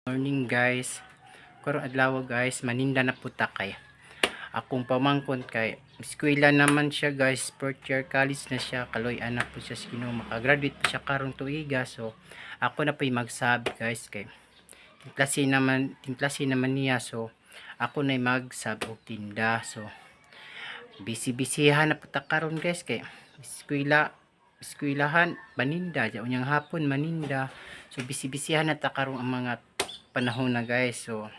Morning guys, karong adlaw guys, maninda na puta kay akong pamangkon kay eskwela naman siya guys, fourth year college na siya, kaloy anak po siya sa Ginoo, makagraduate po siya karong tuiga. So ako na po'y magsabi guys kay tinklase naman niya, so ako na magsabi og tinda. So busy-busyhan na puta karon guys kay eskwelahan maninda, unyang hapon maninda. So busy-busyhan na ta karong ang mga panahon na guys. So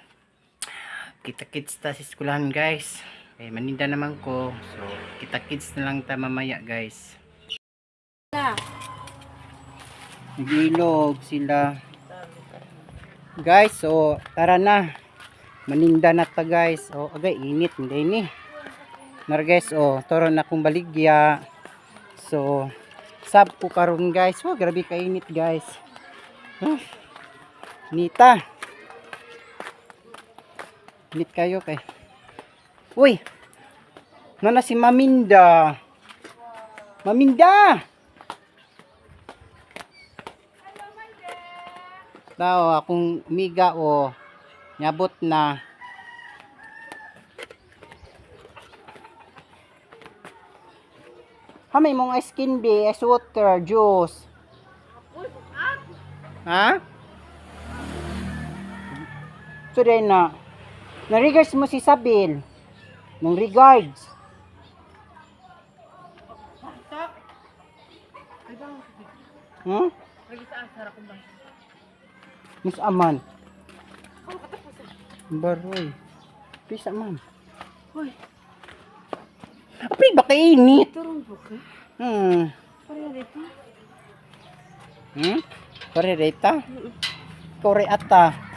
kita-kits ta sa eskwelahan guys, maninda naman ko. So kita-kits na lang ta mamaya guys. Nagilog sila guys. So tara na, maninda na ta guys. O agay init hindi ni nar guys. O toro na akong baligya. So sab ko karon guys. Oh grabe ka init guys. Nita init kayo kay. Uy, nana si Maminda. Maminda. Tao akong miga o nyabot na. Hamay mong ice candy, ice water, juice. Ha? So din na. Na-regards mo si Sabil. Nang regards. Hmm? Miss Aman. Baroy. Pisa man. Hoy. Apay ba kay init? Turun po ka? Pareha dito? Kore reta? Kore ata.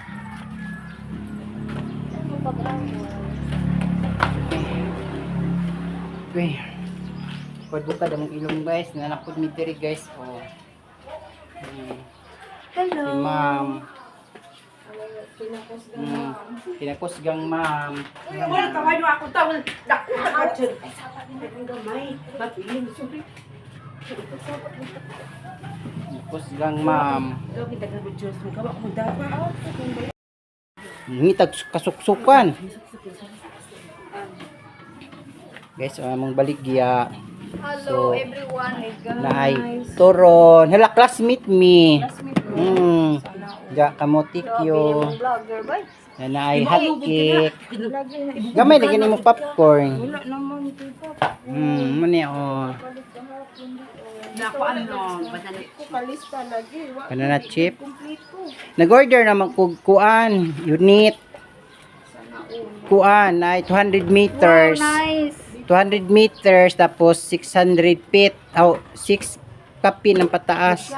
Okay. Pagbuka damang ilong guys. Nanapod mi diri guys. Oh. Hello. Si ma'am. Pinakusgang ma'am. Pinakusgang ma'am. Wala kaway mo ako tawon. Dako na ka dyan. Ay, sapat nila kong gamay. Mapilin. Sorry. Pinakusgang ma'am. Ikaw kita ka ng Diyos. Magawa ko dapat. Ngitag kasuksukan. Guys, among baligya. Hello So, everyone. Naay Toron. Hala, classmate me. Ja kamotikyo. Vlogger ba? Naay hot cake. Gamay lagi nimo popcorn. Wala naman ito pa. Mani oh. Nako ano. Kalista lagi. Banana chip. Nag-order naman kog kuan, unit. Kuan ay 200 meters. Nice. 200 meters tapos 600 feet. 6 kapi ng pataas.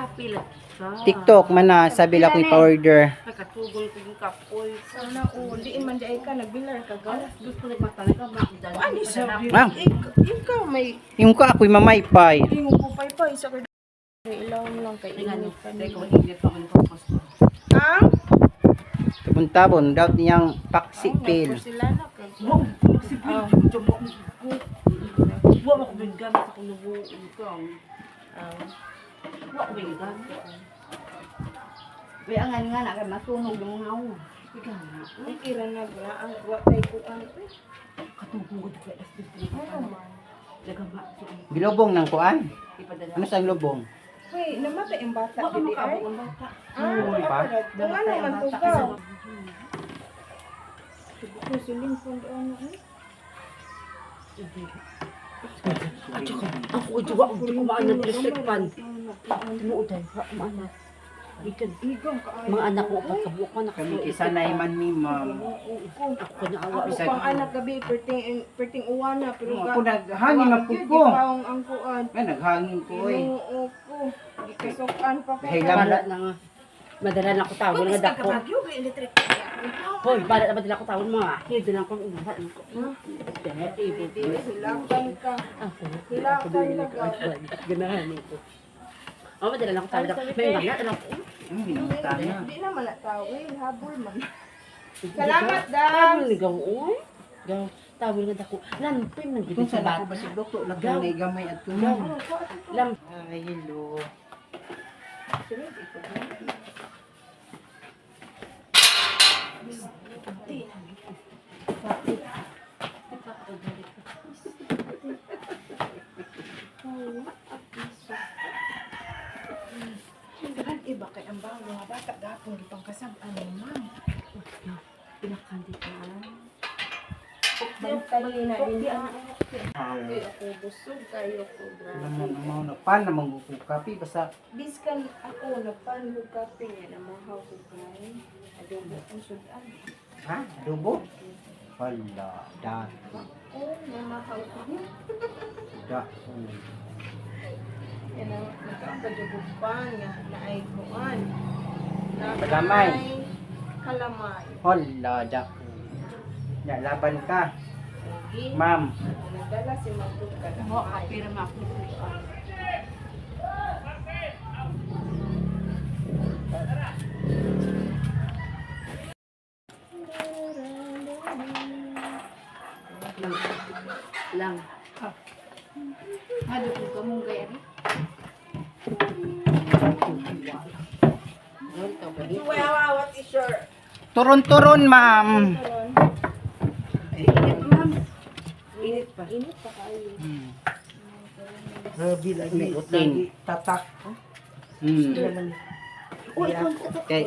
TikTok man na sabi lang ko ipa-order. Nakatugol ko yung kapoy. Sana di man dai ka nagbilar ka galas. Gusto na ba talaga makita. Ano sabi? Ma'am, Ikaw may yung ka ako'y mamaypay. ingo ko pay sa kada. Ilaw lang kay init ka. Ha? Tabon-tabon daw niyang paksi pil. Sila na ka. Wa mo ko gamit ako nubo ikaw. Wa ko gamit. Kaya nga na kay masunog yung mga ako. Ikaw na. Ay kira na bra ang wa tay ko ang katugod ka dito. Ano man. Nagama. Bilobong ng kuan. Ipadala. Ano sa lubong? Wait, namatay ang bata dili ay. Uy, pa. Tunga naman tugaw. Ko siling pun ano ay. Ako juga ko kumaan ng electric fan. Tinuodan, kumaan. Ikan igong ka. Mga anak ko pagkabuok ko Kami kisanay man ni ma'am. Ako kanya awa. Ako Ako pang anak gabi perting uwana pero Ako naghangin na po ko. Paong ang kuan. Ay naghangin ko eh. Oo ko. Gikasukan pa ko. Dahil Balat na nga. Madala na ako tawon nga dako. Electric. Hoy, balat na madala ako tawon mga. Hido na akong ubat. Hilakan ka. Hilakan na ka. Ganahan ko. Oh, madala na ako tawon. May balat na ako. Di naman natawin, habol man. Salamat, Tawon Dam. ni gaw oy. Gaw tawon nga dako. Lampin man gid Kung sa saan ako bata. ba si Doko, lagay gamay at tumaw. Lam Ay, hello. mga bata gapon gipang kasab-an mo, ma'am. Pinakanditaan. Bantay na din Ay, ako busog kayo ko naman na pan naman ko kape basta Biskan ako napanlo kape nga na mahaw ko kay adobo ang sudan. ha adobo. Hala, da. Oh, mamahaw ko niya. Da. Yan ang nagkakadugo pa nga na ay kuan. Kalamay. Kalamay. Hala, da. Ya, laban ka, Sige. ma'am. Nagdala si Magdug Mo, kalamay. pira makukuan. Lang. Hado ko ka mong gaya rin. What is your Turon-turon, ma'am. Init pa. init pa kayo? Grabe lagi. Utin. Lagi tatak. Uy, Okay.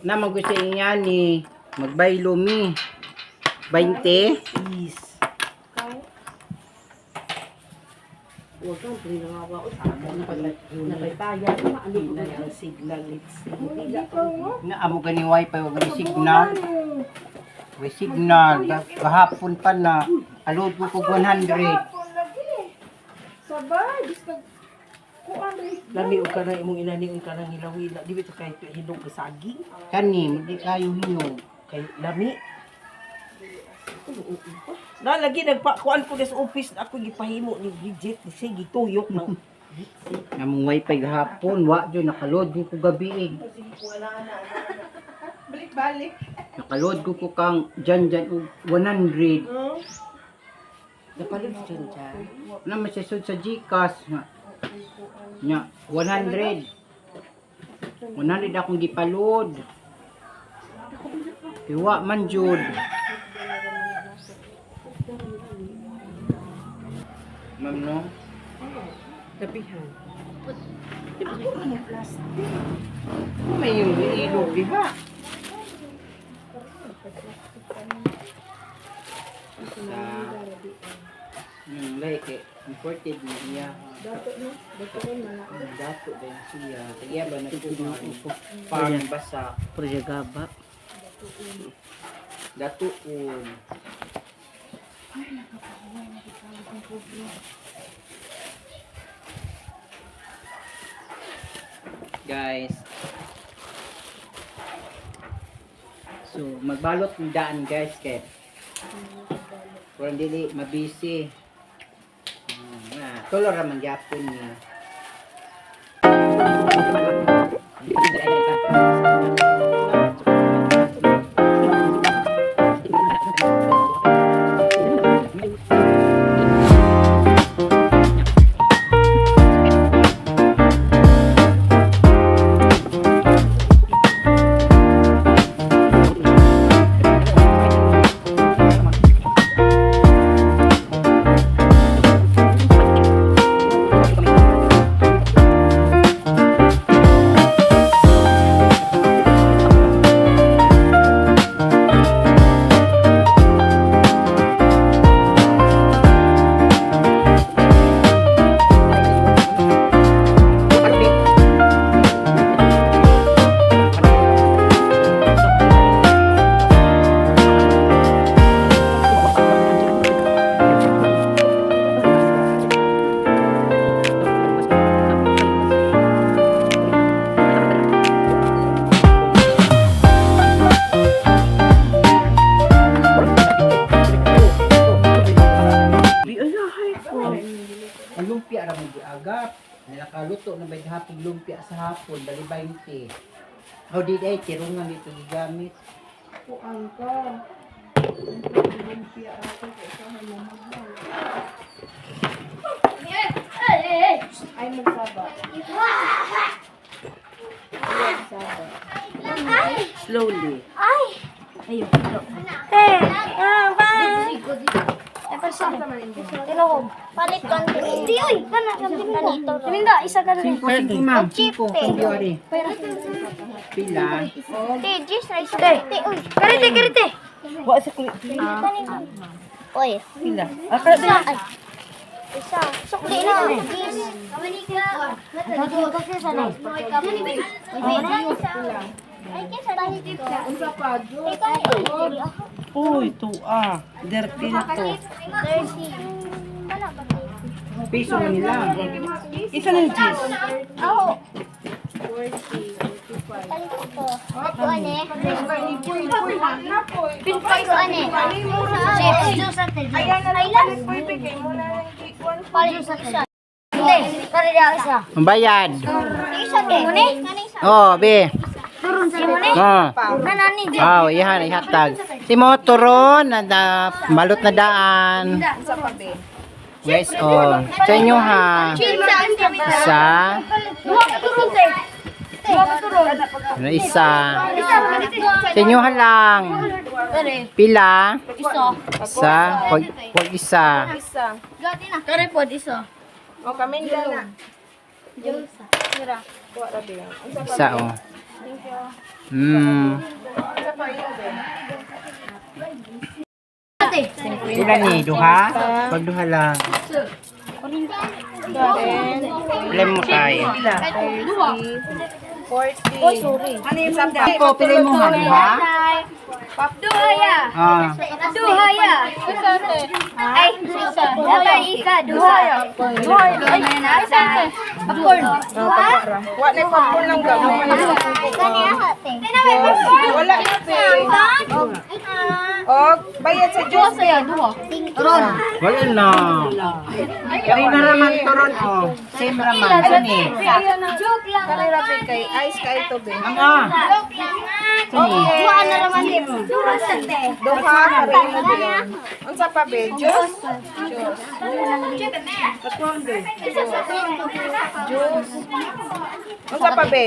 Naman gusto niya ni magbaylo mi. 20. Is. huwag kang pinangawa. Napaytayan. Ano ko Na na yung signal. It's Na amo gani wifi o gani signal. May signal. Kahapon pa na. Alod ko kog 100. Sabay, gusto kuan rin. lami o ka na imong inanion ka ng hilawila. Di ba ito kahit hinog na saging? Kani, hindi kayo hinog. Kay lami. Na lagi nagpakuan ko sa office na ako gipahimo ni Bridget ni sige tuyok na. Namong wifi gahapon. Wa dyan. Nakalod ko ko gabi. Balik-balik. Nakalod ko ko kang dyan og 100. Napalit dyan dyan. Na masisod sa Gcash nga. Nya 100. 100 akong gipalod. Iwa man jud. Ma'am no? Tabihan. May yung ilog, di ba? Like imported niya. Dato no? Dato rin malaki. Dato din siya. Kaya ba nagkukuha pang basa. Projagaba. Dato guys. So magbalot ng daan guys kay kung dili mabisi. Tulor ra man gyapon niya. Ang lumpia ra man giagap. Nakaluto na bay hapon lumpia sa hapon dali 20. How did I tirungan dito gigamit? Kuan ka. Lumpia ako sa mahal. Ay magsaba. Magsaba. Slowly. Ayun. Tinuhog. Palit kan. Di, uy. Ganito. Tinda, isa ka rin. 5 ma'am. 5 kambyo ari. Pila. Te, Jis, na isa. Te, uy. Karite. Wa sa kulit. Uy. Pila. Akala Isa. Ay. Isa. Sukli na. Jis. Ay, kisa na. Unsa pa, Jo? Uy, tuwa. Dirty na to. 30. Piso man nila. Isa na yung cheese. Ako. 40, 45. Palit ito. Ito, ane. Na po. Ito, ane. Chips. Juice at juice. Ayan na lang Highlands. palit po ibigay mo na lang kikwan. Palit sa isa. Hindi. Karya isa. Ang bayad. Isa ke. Mune? Oh, be. Turun sa mune? Oh. Nanani dyan. Oh, ihan ihatag. Si mo turon na balot na daan. Unsa pa, be? Guys, oh. Sa inyo ha. Isa. Duha ka turun sa. Duha ka turun. Ano isa. Sa inyo ha lang. Pila. Isa. Isa. Wag isa. Isa. Gati na. Kare po, isa. O, kami na. Juice. Mira. Kuha ra, be. Unsa pa? Isa, oh. Unsa pa yun, be? Ate. Pila ni? Duha? Pag duha lang. Pila mo tayo. Duha. 40. Oy, sorry. Ano yung isa pa? Ako, pila mo ha? Duha? Duha ya. Ah. Duha ya. Ay, isa. Dapat isa. Duha ya. Duha ya. Ay, isa. Popcorn. Duha? Wa na popcorn lang gamay. Kani ate. Wala na, be. O, bayad sa juice. Duha ya. Duha. Ron. Wala na. Kaya na naman turon, oh. Same raman. Ano ni? Joke lang. Kanira, be, kay ice ka ito, be. Ang ah. Joke lang. Okay. Duha na naman din. Duha sa te. Duha, karin mo din. Unsa pa, be? Juice? Juice. Juice. Unsa pa, be?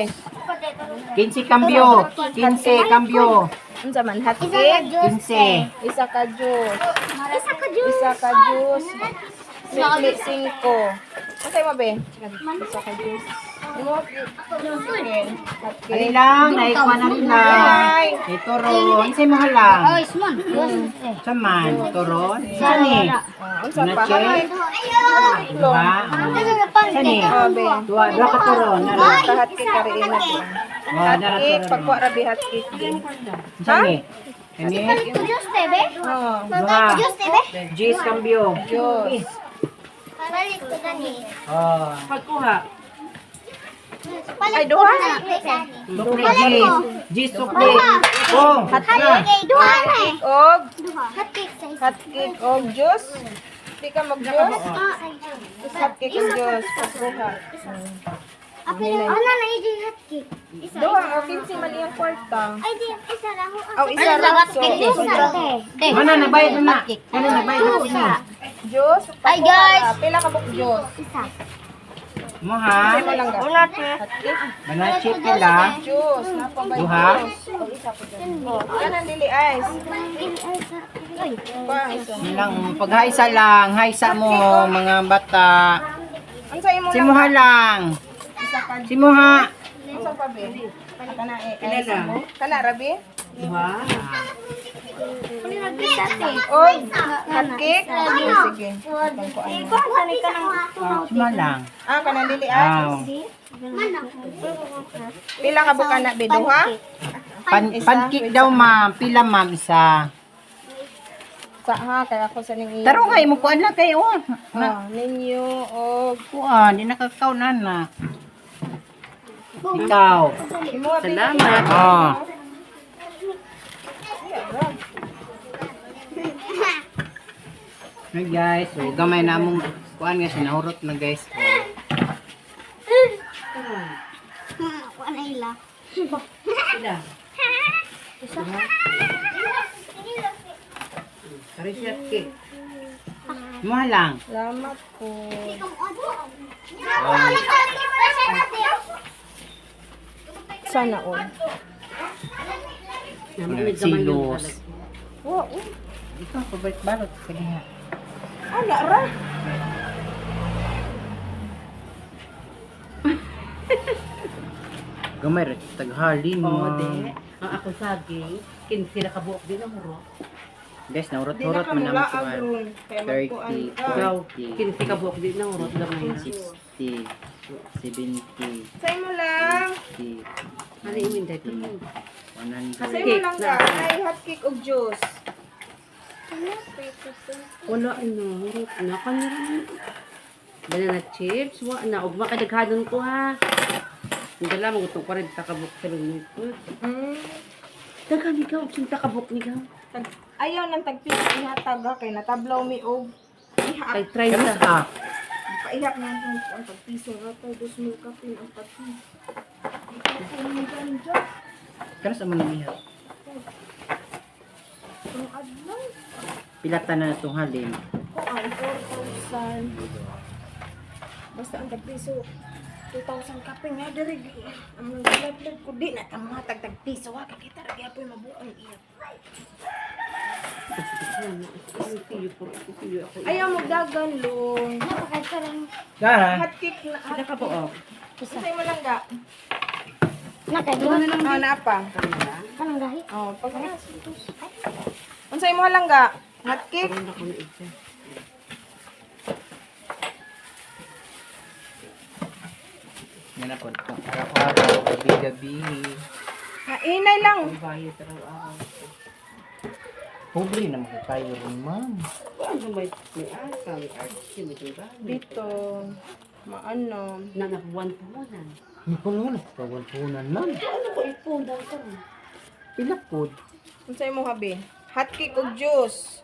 15 cambio. 15 cambio. Unsa man? Hot Isa ka cake? juice. 15. Isa ka juice. Isa ka juice. Isa ka juice. Sikli 5. Unsa mo, be? Isa ka juice. Sige. Hot Ali cake. lang, naikuha na rin lang. Ito ron. Say mo halang. Oh, isman. Saman, turon. Sani. Unsa pa? Nache. Duha. Sani. Oh, be. Duha ka turon. Ka hot cake karin na, be. Oh, Hot dara cake, turon. pagkuha ra, be, hot cake, be. Sani. Kani. Juice tebe? Oh, Duha. Juice tebe? Jis cambio. juice. Palit ko gani. Oh. Pagkuha. Palit Ay, duha. Sukli jis. Jis sukli. Oh. Duha na eh. Og Hot cake sa isa. hot cake og juice. Di ka mag-juice. Hot cake og juice. Pagkuha. Ano na yung hot cake? Isa. Duha, o 15 mali ang kwarta. Ay, di. Isa lang ho. Aw, isa lang. So, Mana nabayad na? Ano nabayad na? juice. Hi, guys. Pila ka buk juice? Isa. Mo ha? Mo lang ga. Hot cake. Manachi pila. Juice. Napabay Duha. juice. Kanan dili ice. Ay, Pa, isa. Nilang paghaisa lang, haisa mo mga bata. Unsa imo lang? Simuha lang. Simuha. Unsa pa be? Kana ice mo. Kana rabi? Duha. Og hot cake. Sige. Simuha lang. Ah, kanan dili ice. Aw. Pila ka buk kana be? Duha? Pancake daw ma'am. Pila ma'am isa. Sa ha, kaya ako sa ning iya. Taro kay mo kuan lang kay oh. Ah, ninyo og Kuan, di nakakaw na na. Ikaw. Salamat. Oh. Hey guys, so gamay na mong kuan nga sinahurot na guys. Kuha na ila. Sila. Karisat ki. Simuha lang. salamat po. Sana all. Silos. Wow. Ikaw, pabalik balot ka diha. Ala ra. Gamay ra taghalin mo. Oo, de. Ang ako saging, 15 na kabuok din ang huro. Guys, Di naurot-urot na mo naman kamula si Mar. agron. Kaya magkuan 30, ka. Ikaw, 40, 15 kabuok din ang huro. Lang na 60, 70, Say mo lang. 80, Ano yung window ito? 100. Say mo lang ka. Ay, hot cake og juice. Wala, ano, hurot na. Kanira na. Banana chips, wa na. Huwag makadaghanon ko ha. Hindi lang, magutong 40 kabuok sa lumit. Dagan ikaw, 80 kabuok ni ka. Ayaw nang tagpisa ihatag ha. Kay natablaw mi og ihap. Kay 30. Kamusta ka? Paihap na ang pagpiso nga to. 2,000 kapin ang pagpiso. Kanas mo nang ihat? Ang adlaw. Pilatan na itong halin. Ko ang 4,000. Basta ang tagpiso. 2,000 kapin nga diri. Ang lalaglag ko di na tama tagpiso ha. Kakita ra gyapon mabuang iya. Ayaw mo dagan long. Gara. Hot cake na. Sila ka po, oh. Say mo lang ga. Nakadua. Ah, napa. Kanang gahi. Oh, pag unsay mo lang ga? Hot cake. Meron ako na isa. Yan ako. Araw-araw, gabi-gabi. Kainay lang. Ang bayad araw-araw. Pobre naman tayo rin, ma'am. Ano may asa, may artist, may tura. Dito. Maano. Nanapuan po mo na. Hindi ko naman, kawantunan, ma'am. Ano ko ipundan ka rin? Pilapod. Unsay mo habi? Hot cake ug juice.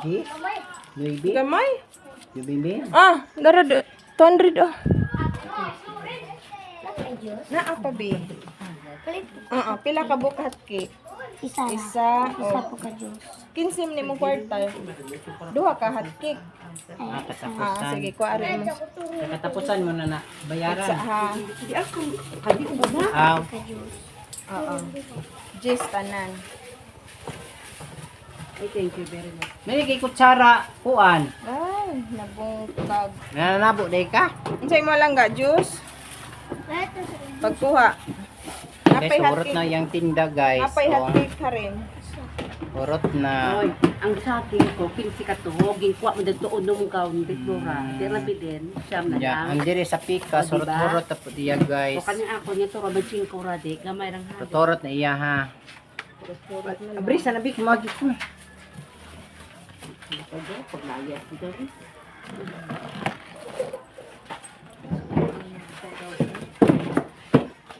Yes. Baby. Gamay? You baby. Ah, dara 200 ah. Na apa bi? Pila ka buok hot cake? Isa na. Isa. Isa Oh. po ka Diyos. 15 ni mong kwarta. Duha ka hot cake. Ah, Ah, katapusan. sige, kuha mo. Katapusan mo na na. Sa Bayaran. ha. Di ako, kadi ko ba? Aw. Oo. Jis tanan. Ay, thank you very much. May kay kutsara. Kuan. Ay, nabungkag. Nananabo day ka. Unsay mo lang ga juice? Pagkuha. Guys, Napay hot urot na cake. yung tinda, guys. Napay hot Oh, cake ka rin. urot na. Oy, ang sa akin ko, 15 ka to, ginkuha mo dito uno mong kaon, Victoria. Tira bidin, siyam na Ya, lang. ang dire sa pika, O, diba? surot-urot na po diya, guys. O kanya ako niya to, Robert 5 radi, gamay lang ha. Tutorot na iya, ha. Abri, sana bik, magi ko. Pag layas dito.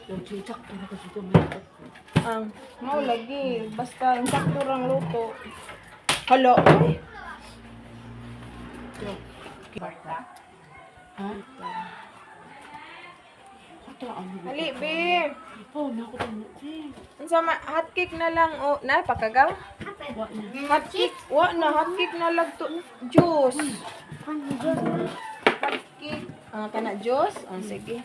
Yung chichak, ano ko dito may Mau lagi. Basta yung sakto rang luto. Halo. Ha? Ito, ano ba? Hali, be. Oh, naku, Unsa ma hot cake na lang o na pakagaw? Hot cake. Wa na hot cake na lang to juice. Hot cake. Ah, kana juice? Ah, sige.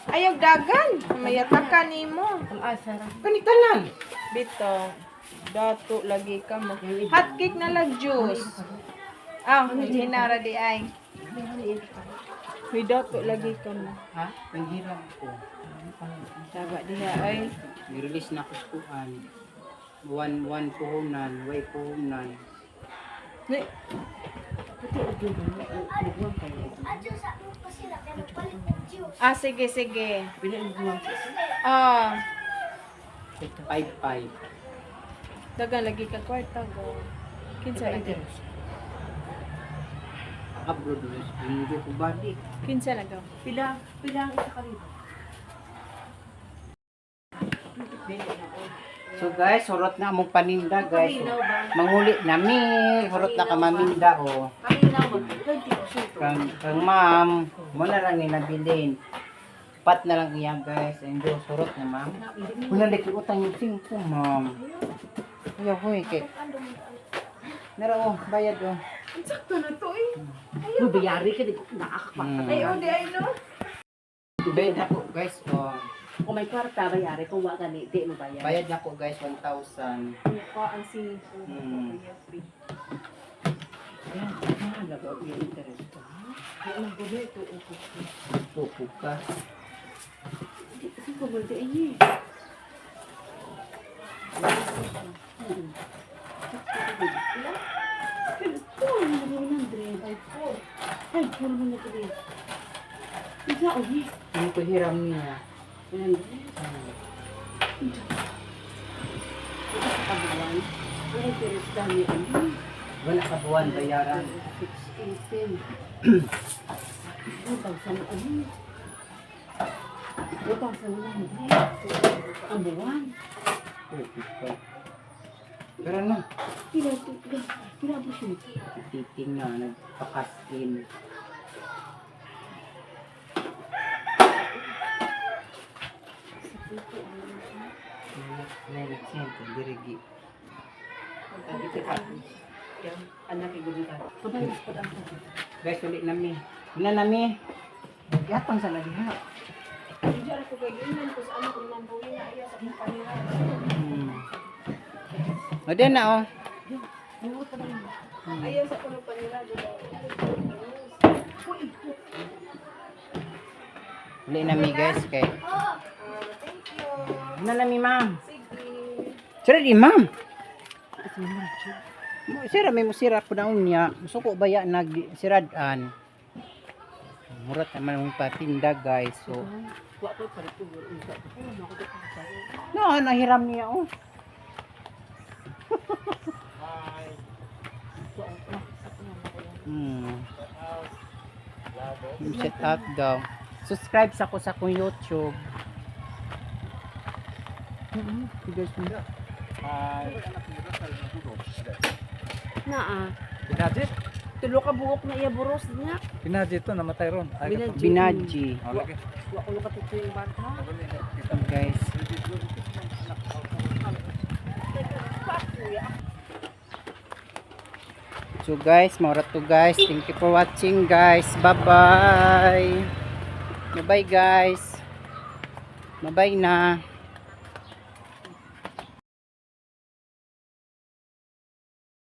Ayaw dagan. Mayatakan nimo. Ang asa ra. Kanitalan. Bito. Dato lagi ka mo. Hot cake na lang juice. Ah, hinara di ay. May dato lagi ka mo. Ha? Panghiram ko. Saga diha ay. I-release na ko sa kuan. One puhunan, way puhunan. Ni Ah, sige, sige. Ah, 5-5. dagan lagi ka kwarta go. Kinsa lagi? Abroad na. Hindi ko balik. Kinsa lang go. Pila ang isa ka rito. So guys, surot na among paninda, guys. Manguli na mi. Surot na ka maminda, oh. Kanina mo, 20%. Kang ma'am, mo na lang ni nabilin. Pat na lang iya, guys. Endo surot na, ma'am. Wala lagi utang yung 5, ma'am. Ayaw ko, kay. Nara, oh, bayad, oh. Sakto na to eh. Mabayari ka, di ko nakakakwarta. Ay, oh, di ay no. Bayad na po, guys, oh. Kung may kwarta, bayari. Kung wala gani, di mo bayar. Bayad na po, guys, 1,000. Ko ang si Hmm. Lagaw yung interest ko. Ang gulo ito. Pupug ka. Kasi ko ba ito eh. Ano ko hiram niya? Wala ka buwan bayaran. Ang buwan. Pupug ka. Pero ano? Pila po siya. Titing na, nagpakaskin. Nailaksento, dirigi. Anak ay gulo ka. Kabalas po ang sabi. Guys, ulit nami. Una nami. Yatang sa labiha. Hindi ako kailangan ko sa ano kung nambuhin na iya sa kanila. O din na oh. Ayaw sa kuno panira dito. Ulit nami guys kay. Thank you. Una nami ma'am. Sige. Sira di ma'am. Sira may musira po na unya. Musuko ba ya nag siradan. Murat naman mong patinda guys. So, Wa ko pa rin no, nahiram niya oh. Set up daw. Subscribe sa ko sa kong YouTube. Guys, nila. Naa. Binadit? Tulo ka buok na iya buros niya. Binadit to, namatay ron. Ay, Binaji. oh, lagi. Wa ko nakatuto yung bata. Guys. So guys, maura to guys. Thank you for watching guys. Bye-bye. Bye-bye guys. Bye-bye na.